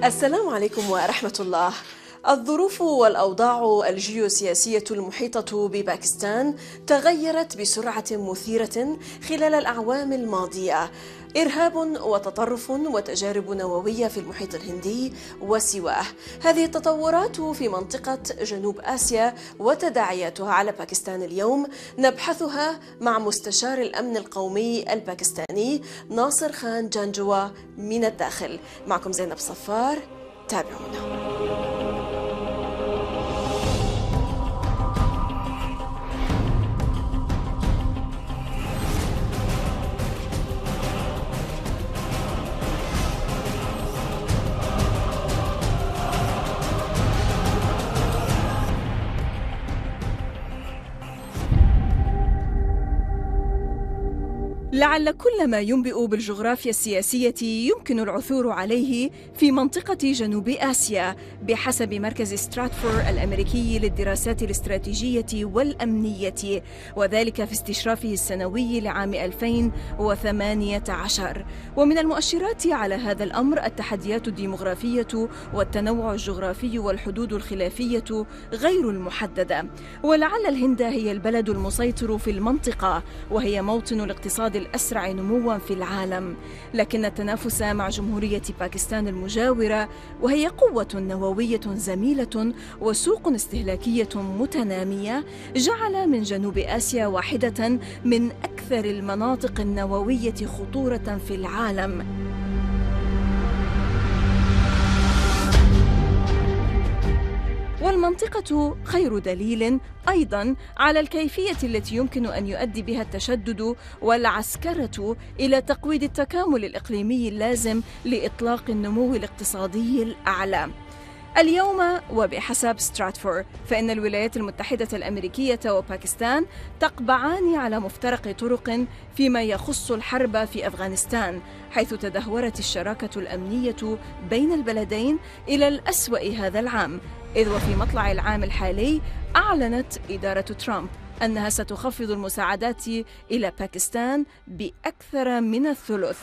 السلام عليكم ورحمة الله. الظروف والأوضاع الجيوسياسية المحيطة بباكستان تغيرت بسرعة مثيرة خلال الأعوام الماضية. إرهاب وتطرف وتجارب نووية في المحيط الهندي وسواه. هذه التطورات في منطقة جنوب آسيا وتداعياتها على باكستان اليوم نبحثها مع مستشار الأمن القومي الباكستاني ناصر خان جانجوا من الداخل. معكم زينب صفار، تابعونا. لعل كل ما ينبئ بالجغرافيا السياسية يمكن العثور عليه في منطقة جنوب آسيا بحسب مركز ستراتفورد الأمريكي للدراسات الاستراتيجية والأمنية، وذلك في استشرافه السنوي لعام 2018. ومن المؤشرات على هذا الأمر التحديات الديمغرافية والتنوع الجغرافي والحدود الخلافية غير المحددة. ولعل الهند هي البلد المسيطر في المنطقة، وهي موطن الاقتصاد الأسرع نمواً في العالم، لكن التنافس مع جمهورية باكستان المجاورة وهي قوة نووية زميلة وسوق استهلاكية متنامية جعل من جنوب آسيا واحدة من أكثر المناطق النووية خطورة في العالم. والمنطقة خير دليل أيضاً على الكيفية التي يمكن أن يؤدي بها التشدد والعسكرة إلى تقويض التكامل الإقليمي اللازم لإطلاق النمو الاقتصادي الأعلى. اليوم وبحسب ستراتفورد فإن الولايات المتحدة الأمريكية وباكستان تقبعان على مفترق طرق فيما يخص الحرب في أفغانستان، حيث تدهورت الشراكة الأمنية بين البلدين إلى الأسوأ هذا العام، إذ وفي مطلع العام الحالي أعلنت إدارة ترامب أنها ستخفض المساعدات إلى باكستان بأكثر من الثلث.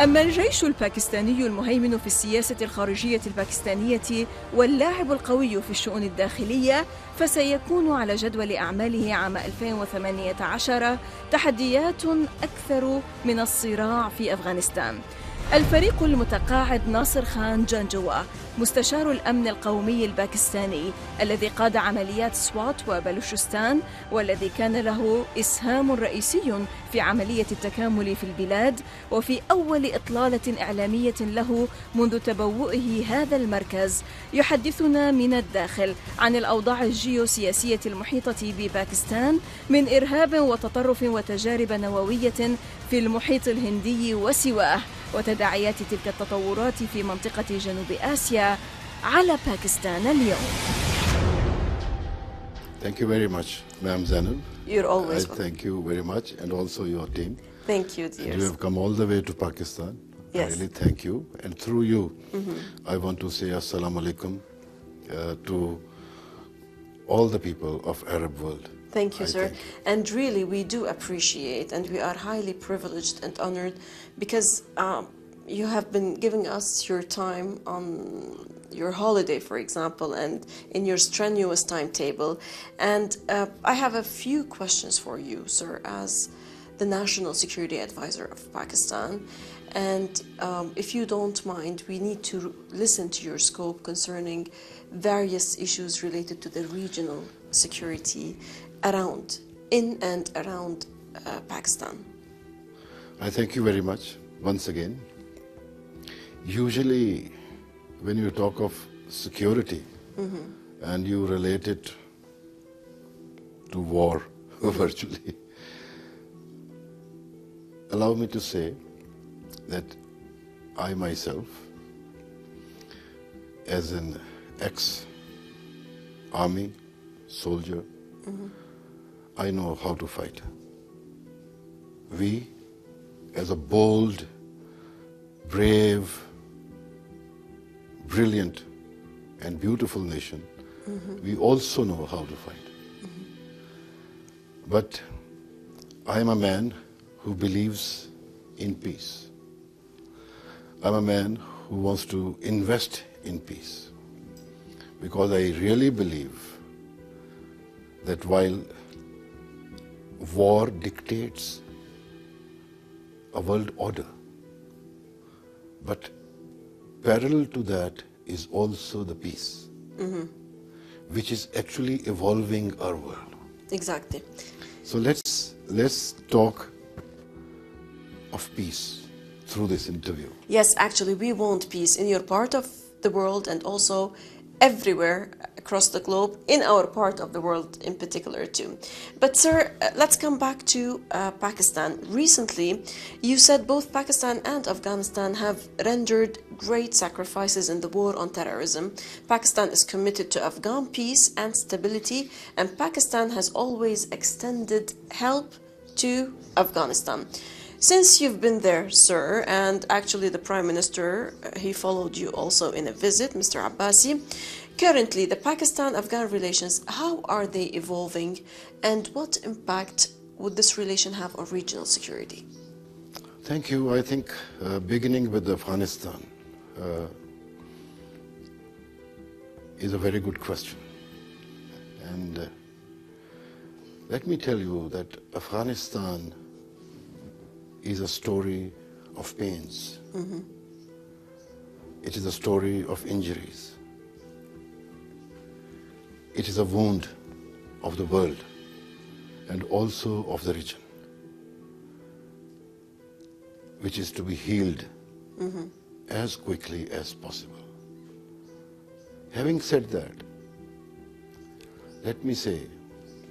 أما الجيش الباكستاني المهيمن في السياسة الخارجية الباكستانية واللاعب القوي في الشؤون الداخلية فسيكون على جدول أعماله عام 2018 تحديات أكثر من الصراع في أفغانستان. الفريق المتقاعد ناصر خان جانجوا مستشار الأمن القومي الباكستاني الذي قاد عمليات سوات وبلوشستان، والذي كان له إسهام رئيسي في عملية التكامل في البلاد وفي أول إطلالة إعلامية له منذ تبوئه هذا المركز، يحدثنا من الداخل عن الأوضاع الجيوسياسية المحيطة بباكستان من إرهاب وتطرف وتجارب نووية في المحيط الهندي وسواه، وتداعيات تلك التطورات في منطقة جنوب آسيا على باكستان اليوم. Thank you very much, Ma'am Zainab. You're always welcome. Thank you very much, and also your team. Thank you, dears. And you have come all the way to Pakistan. Yes. I really thank you. And through you, I want to say Assalamu alaikum to all the people of Arab world. Thank you, sir. And really, we do appreciate, and we are highly privileged and honored because you have been giving us your time on your holiday, for example, and in your strenuous timetable. And I have a few questions for you, sir, as the National Security Advisor of Pakistan. And if you don't mind, we need to listen to your scope concerning various issues related to the regional security in and around Pakistan. I thank you very much once again. Usually when you talk of security and you relate it to war virtually, allow me to say that I myself, as an ex-army soldier, I know how to fight. We, as a bold, brave, brilliant and beautiful nation, we also know how to fight. But I am a man who believes in peace. I'm a man who wants to invest in peace because I really believe that while war dictates a world order, but parallel to that is also the peace, which is actually evolving our world. Exactly. So let's talk of peace through this interview. Yes, actually, we want peace in your part of the world and also everywhere across the globe, in our part of the world in particular too. But sir, let's come back to Pakistan. Recently, you said both Pakistan and Afghanistan have rendered great sacrifices in the war on terrorism. Pakistan is committed to Afghan peace and stability, and Pakistan has always extended help to Afghanistan. Since you've been there, sir, and actually the Prime Minister, he followed you also in a visit, Mr. Abbasi, currently the Pakistan-Afghan relations, how are they evolving and what impact would this relation have on regional security? Thank you. I think beginning with Afghanistan is a very good question. And let me tell you that Afghanistan is a story of pains. It is a story of injuries. It is a wound of the world and also of the region, which is to be healed as quickly as possible. Having said that, let me say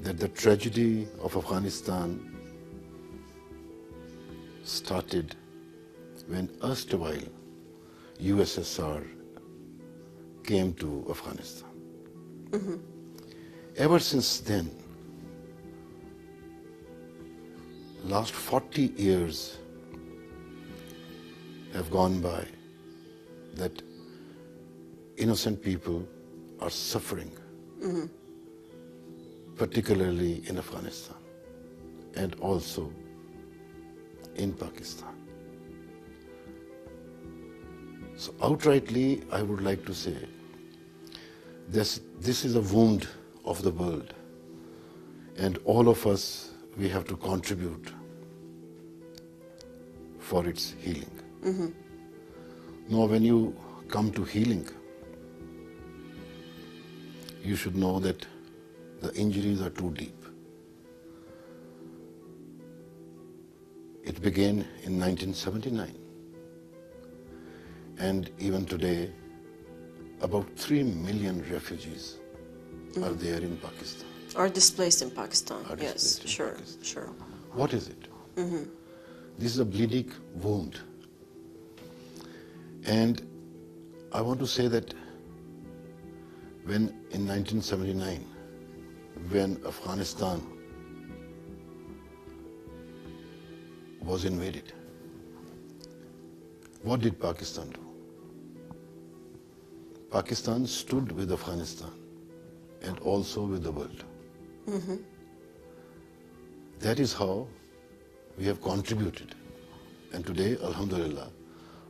that the tragedy of Afghanistan started when erstwhile USSR came to Afghanistan. Ever since then, last 40 years have gone by that innocent people are suffering, particularly in Afghanistan and also in Pakistan. So outrightly, I would like to say this is a wound of the world, and all of us, we have to contribute for its healing. Now, when you come to healing, you should know that the injuries are too deep. It began in 1979, and even today, about 3 million refugees are there in Pakistan. Are displaced in Pakistan, Are yes, displaced in sure, Pakistan. sure. What is it? This is a bleeding wound. And I want to say that when in 1979, when Afghanistan was invaded, what did Pakistan do? Pakistan stood with Afghanistan and also with the world. That is how we have contributed. And today, Alhamdulillah,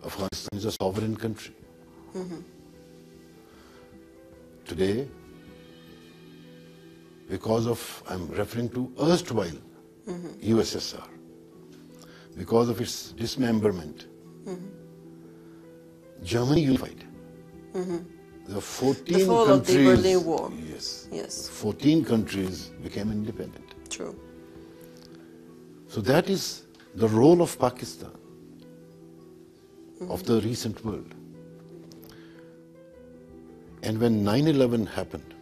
Afghanistan is a sovereign country. Today, because of, I'm referring to erstwhile USSR, because of its dismemberment, Germany unified. There are 14 The fall countries. of the Berlin Wall. Yes. Yes. 14 countries became independent. True. So that is the role of Pakistan, of the recent world. And when 9/11 happened,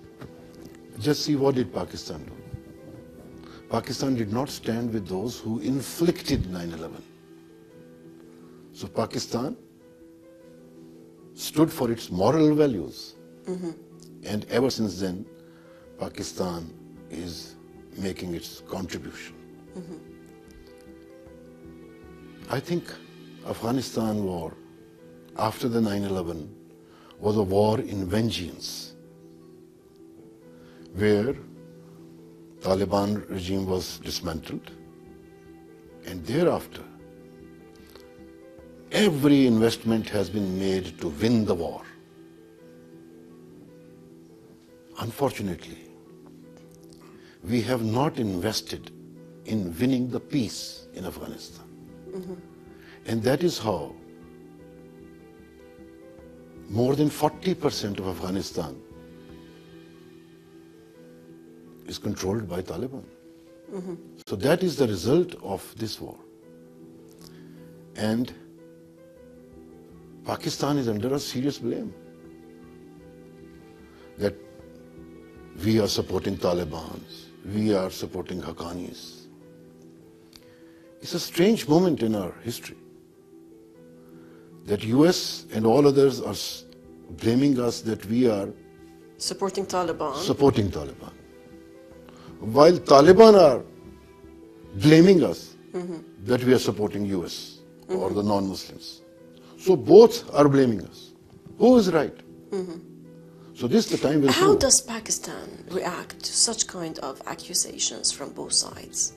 just see what did Pakistan do. Pakistan did not stand with those who inflicted 9/11. So Pakistan stood for its moral values. And ever since then, Pakistan is making its contribution. I think Afghanistan war after the 9/11 was a war in vengeance, where Taliban regime was dismantled, and thereafter every investment has been made to win the war. Unfortunately, we have not invested in winning the peace in Afghanistan. And that is how more than 40% of Afghanistan is controlled by Taliban. So that is the result of this war. And Pakistan is under a serious blame that we are supporting Taliban, we are supporting Haqqanis. It's a strange moment in our history that US and all others are blaming us that we are supporting Taliban. While Taliban are blaming us that we are supporting US or the non-Muslims. So both are blaming us. Who is right? So this is the time will How prove. does Pakistan react to such kind of accusations from both sides?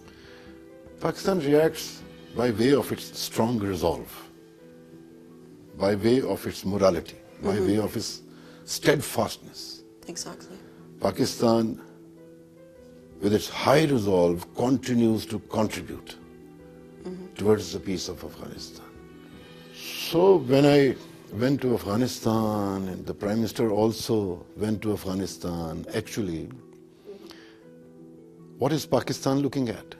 Pakistan reacts by way of its strong resolve, by way of its morality, by way of its steadfastness. Exactly. Pakistan, with its high resolve, continues to contribute towards the peace of Afghanistan. So when I went to Afghanistan, and the Prime Minister also went to Afghanistan, actually, what is Pakistan looking at?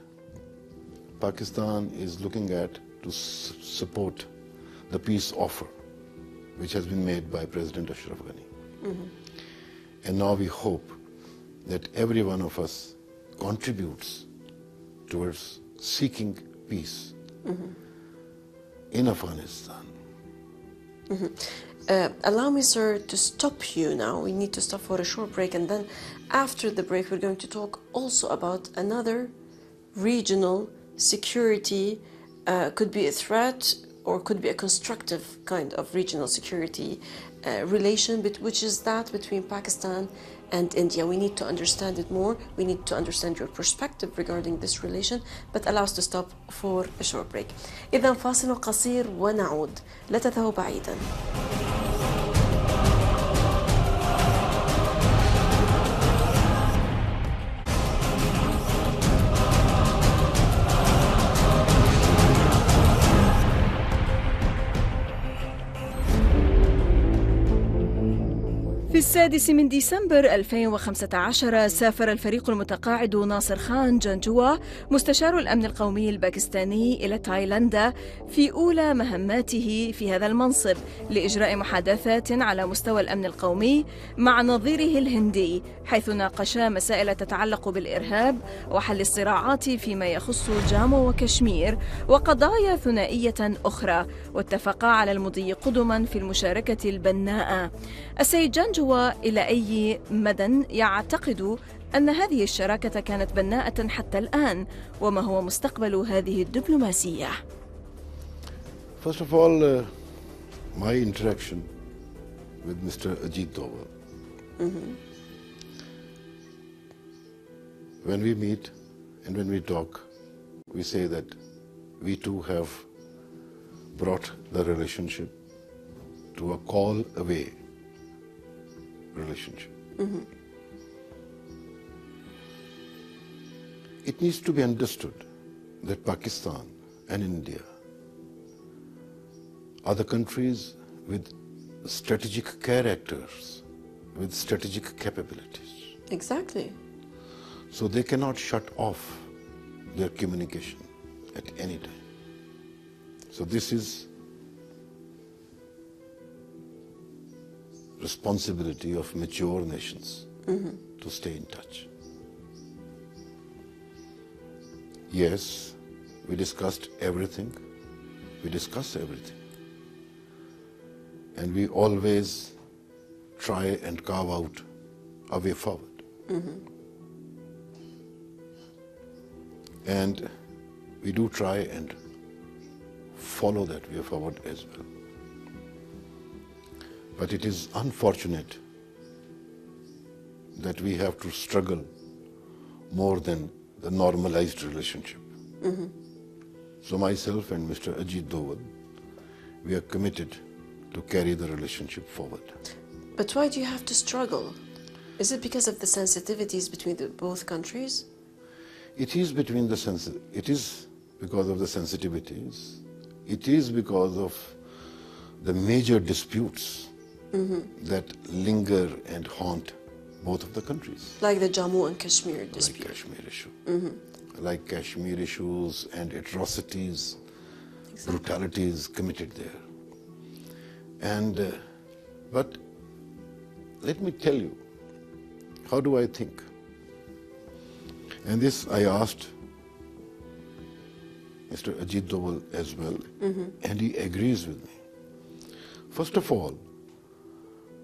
Pakistan is looking at to support the peace offer which has been made by President Ashraf Ghani. And now we hope that every one of us contributes towards seeking peace in Afghanistan. Allow me, sir, to stop you now. We need to stop for a short break, and then after the break we're going to talk also about another regional security, could be a threat or could be a constructive kind of regional security relation, which is that between Pakistan and India. We need to understand it more. We need to understand your perspective regarding this relation, but allow us to stop for a short break. إذا فاصل قصير ونعود. لا تذهبوا بعيدا. في 6 من ديسمبر 2015 سافر الفريق المتقاعد ناصر خان جانجوا مستشار الأمن القومي الباكستاني إلى تايلاندا في أولى مهماته في هذا المنصب لإجراء محادثات على مستوى الأمن القومي مع نظيره الهندي، حيث ناقشا مسائل تتعلق بالإرهاب وحل الصراعات فيما يخص جامو وكشمير وقضايا ثنائية أخرى، واتفقا على المضي قدما في المشاركة البناءة. السيد جانجوا إلى أي مدى يعتقد أن هذه الشراكة كانت بناءة حتى الآن، وما هو مستقبل هذه الدبلوماسية؟ First of all, my interaction with Mr. Ajit Doval. When we meet and when we talk, we say that we too have brought the relationship to a call away relationship. It needs to be understood that Pakistan and India are the countries with strategic characters, with strategic capabilities. Exactly. So they cannot shut off their communication at any time. So this is responsibility of mature nations to stay in touch. Yes, we discussed everything. We discuss everything. And we always try and carve out a way forward. And we do try and follow that way forward as well. But it is unfortunate that we have to struggle more than the normalized relationship. So myself and Mr. Ajit Doval we are committed to carry the relationship forward. But why do you have to struggle? Is it because of the sensitivities between both countries? It is between the it is because of the sensitivities. It is because of the major disputes that linger and haunt both of the countries. Like the Jammu and Kashmir dispute. Like Kashmir issue. Like Kashmir issues and atrocities, brutalities committed there. And, but let me tell you, how do I think? And this I asked Mr. Ajit Doval as well, and he agrees with me. First of all,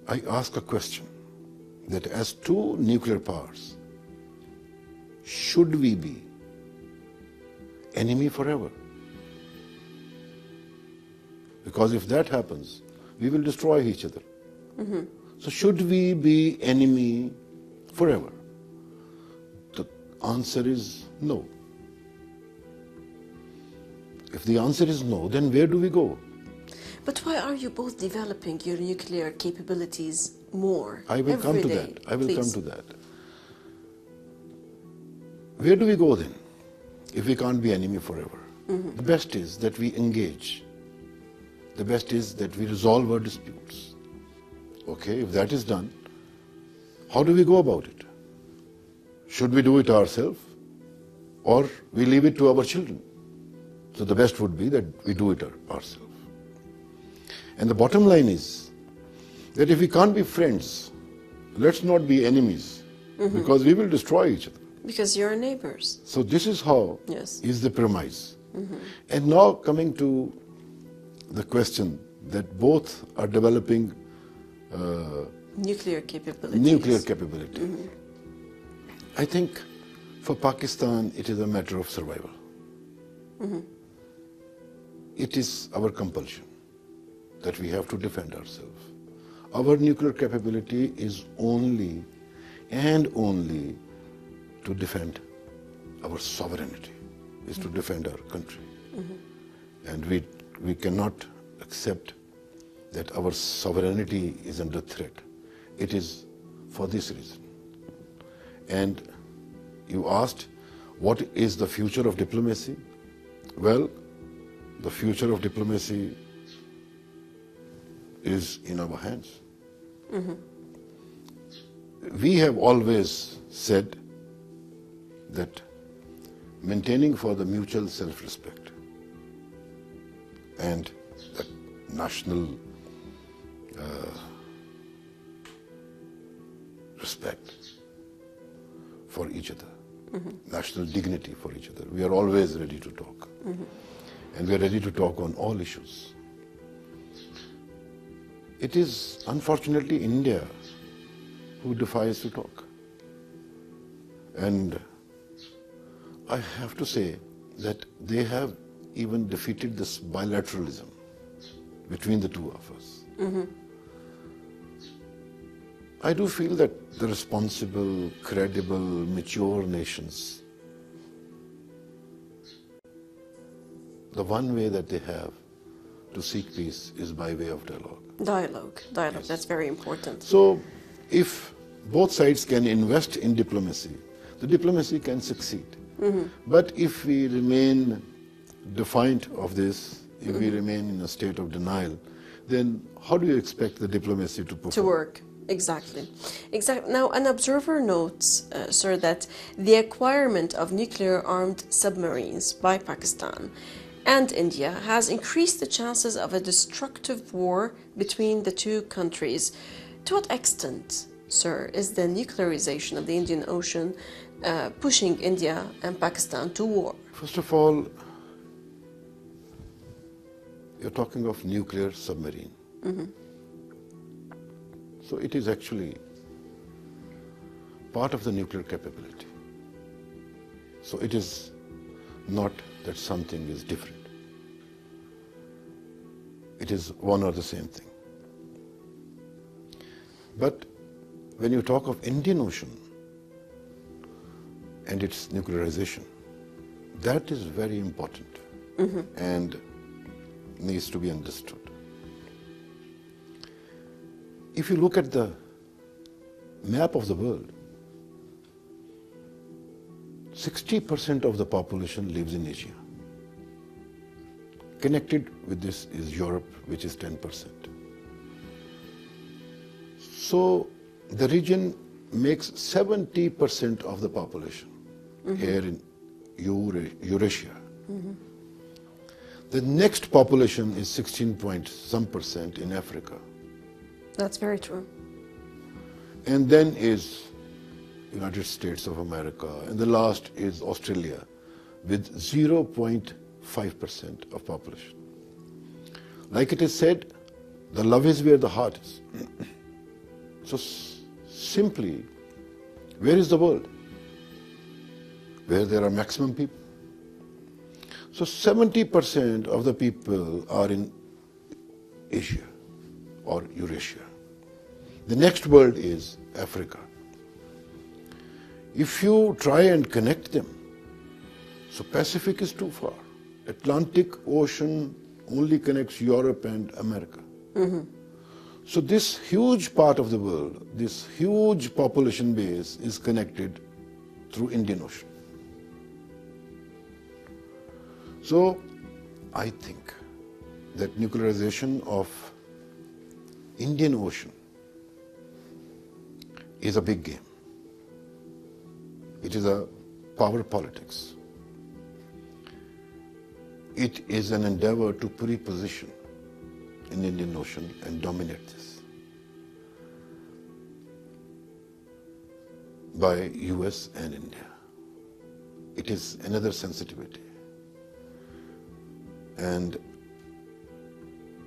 I ask a question that as two nuclear powers, should we be enemy forever? Because if that happens, we will destroy each other. So should we be enemy forever? The answer is no. If the answer is no, then where do we go? But why are you both developing your nuclear capabilities more? I will come to day? that. I will Please. come to that. Where do we go then, if we can't be enemy forever? The best is that we engage. The best is that we resolve our disputes. Okay, if that is done, how do we go about it? Should we do it ourselves, or we leave it to our children? So the best would be that we do it ourselves. And the bottom line is that if we can't be friends, let's not be enemies, because we will destroy each other. Because you're neighbors. So this is how Yes. is the premise. And now coming to the question that both are developing Nuclear capabilities. nuclear capability. I think for Pakistan it is a matter of survival. It is our compulsion that we have to defend ourselves. Our nuclear capability is only and only to defend our sovereignty, is to defend our country. And we cannot accept that our sovereignty is under threat. It is for this reason. And you asked, what is the future of diplomacy? Well, the future of diplomacy is in our hands. We have always said that maintaining for the mutual self-respect and the national respect for each other, national dignity for each other. We are always ready to talk. And we are ready to talk on all issues. It is unfortunately India who defies to talk. And I have to say that they have even defeated this bilateralism between the two of us. I do feel that the responsible, credible, mature nations, the one way that they have to seek peace is by way of dialogue. Dialogue, that's very important. So if both sides can invest in diplomacy, the diplomacy can succeed. But if we remain defiant of this, if we remain in a state of denial, then how do you expect the diplomacy to perform? To work, exactly. Now, an observer notes, sir, that the acquirement of nuclear-armed submarines by Pakistan and India has increased the chances of a destructive war between the two countries. To what extent, sir, is the nuclearization of the Indian Ocean pushing India and Pakistan to war? First of all, you're talking of nuclear submarine. So it is actually part of the nuclear capability. So it is not that something is different. It is one or the same thing. But when you talk of Indian Ocean and its nuclearization, that is very important. And needs to be understood. If you look at the map of the world, 60% of the population lives in Asia. Connected with this is Europe, which is 10%. So the region makes 70% of the population here in Eurasia. The next population is 16% in Africa. That's very true. And then is United States of America, and the last is Australia with 0.5% of population. Like it is said, the love is where the heart is. So simply, where is the world? Where there are maximum people. So 70% of the people are in Asia or Eurasia. The next world is Africa. If you try and connect them, so Pacific is too far. Atlantic Ocean only connects Europe and America. So this huge part of the world, this huge population base is connected through Indian Ocean. So I think that nuclearization of Indian Ocean is a big game. It is a power politics. It is an endeavor to pre-position in Indian Ocean and dominate this by US and India. It is another sensitivity. And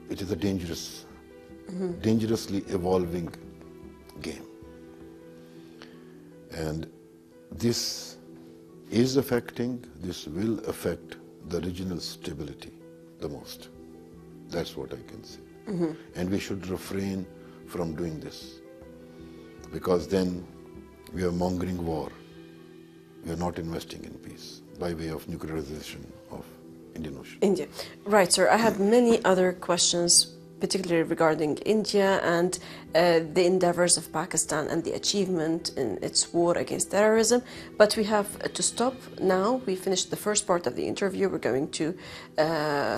it is a dangerously evolving game. And this is affecting, this will affect the regional stability the most. That's what I can say. And we should refrain from doing this, because then we are mongering war. We are not investing in peace by way of nuclearization of Indian Ocean. India. Right, sir. I have many other questions, particularly regarding India and the endeavors of Pakistan and the achievement in its war against terrorism. But we have to stop now. We finished the first part of the interview. We're going to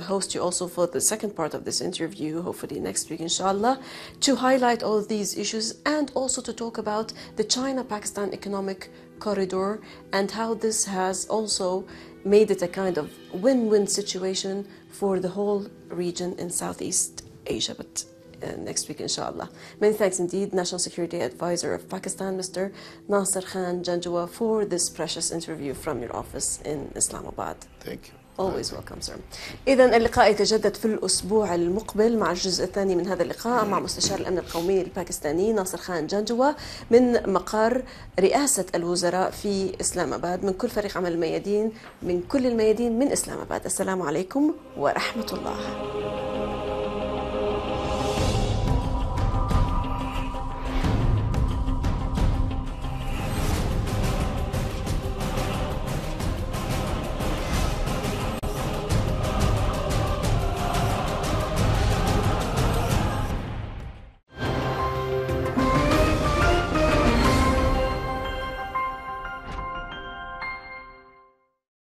host you also for the second part of this interview, hopefully next week, inshallah, to highlight all of these issues and also to talk about the China-Pakistan economic corridor and how this has also made it a kind of win-win situation for the whole region in Southeast Asia, but next week, inshallah. Many thanks indeed, National Security Advisor of Pakistan, Mr. Nasser Khan Janjua, for this precious interview from your office in Islamabad. Thank you. Always welcome, sir. إذن اللقاء يتجدد في الأسبوع المقبل مع الجزء الثاني من هذا اللقاء مع مستشار الأمن القومي الباكستاني ناصر خان جنجوة من مقر رئاسة الوزراء في إسلام آباد، من كل فريق عمل الميادين، من كل الميادين من إسلام آباد. السلام عليكم ورحمة الله.